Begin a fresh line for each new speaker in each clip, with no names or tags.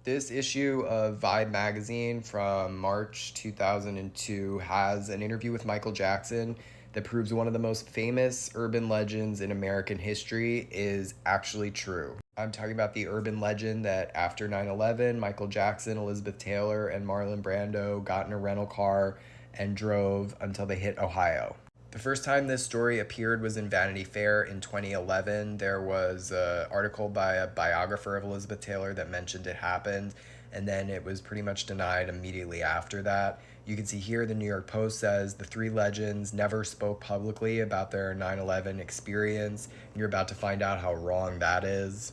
This issue of Vibe magazine from March 2002 has an interview with Michael Jackson that proves one of the most famous urban legends in American history is actually true. I'm talking about the urban legend that after 9/11, Michael Jackson, Elizabeth Taylor, and Marlon Brando got in a rental car and drove until they hit Ohio. The first time this story appeared was in Vanity Fair in 2011. There was an article by a biographer of Elizabeth Taylor that mentioned it happened, and then it was pretty much denied immediately after that. You can see here the New York Post says the three legends never spoke publicly about their 9/11 experience, and you're about to find out how wrong that is.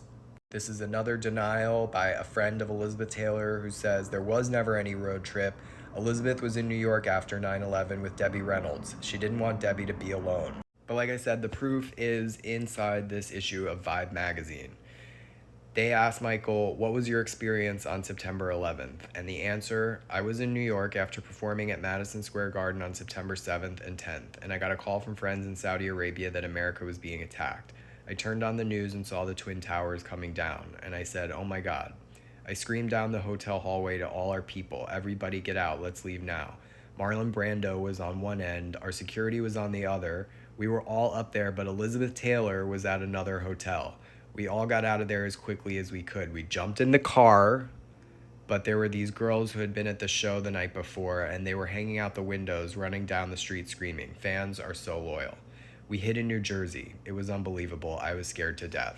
This is another denial by a friend of Elizabeth Taylor who says there was never any road trip. Elizabeth was in New York after 9/11 with Debbie Reynolds. She didn't want Debbie to be alone. But like I said, the proof is inside this issue of Vibe magazine. They asked Michael, "What was your experience on September 11th?" And the answer, "I was in New York after performing at Madison Square Garden on September 7th and 10th, and I got a call from friends in Saudi Arabia that America was being attacked. I turned on the news and saw the Twin Towers coming down, and I said, 'Oh my God.' I screamed down the hotel hallway to all our people, 'Everybody get out, let's leave now.' Marlon Brando was on one end, our security was on the other. We were all up there, but Elizabeth Taylor was at another hotel. We all got out of there as quickly as we could. We jumped in the car, but there were these girls who had been at the show the night before, and they were hanging out the windows, running down the street screaming, 'Fans are so loyal.' We hid in New Jersey. It was unbelievable. I was scared to death."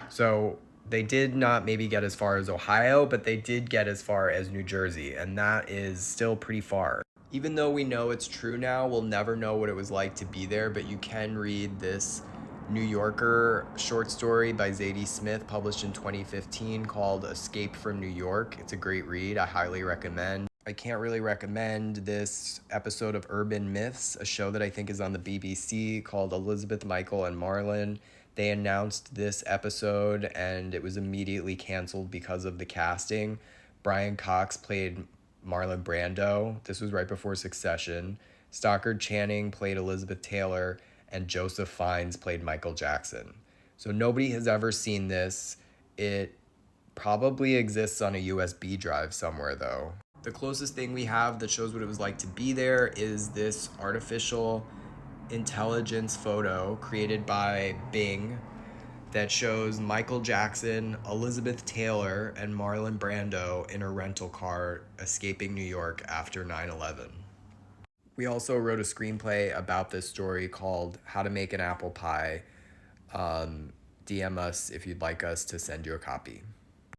So they did not maybe get as far as Ohio, but they did get as far as New Jersey, and that is still pretty far. Even though we know it's true now, we'll never know what it was like to be there, but you can read this New Yorker short story by Zadie Smith published in 2015 called Escape from New York. It's a great read. I highly recommend. I can't really recommend this episode of Urban Myths, a show that I think is on the BBC called Elizabeth, Michael, and Marlon. They announced this episode and it was immediately canceled because of the casting. Brian Cox played Marlon Brando. This was right before Succession. Stockard Channing played Elizabeth Taylor, and Joseph Fiennes played Michael Jackson. So nobody has ever seen this. It probably exists on a USB drive somewhere, though. The closest thing we have that shows what it was like to be there is this artificial intelligence photo created by Bing that shows Michael Jackson, Elizabeth Taylor, and Marlon Brando in a rental car escaping New York after 9/11. We also wrote a screenplay about this story called How to Make an Apple Pie. DM us if you'd like us to send you a copy.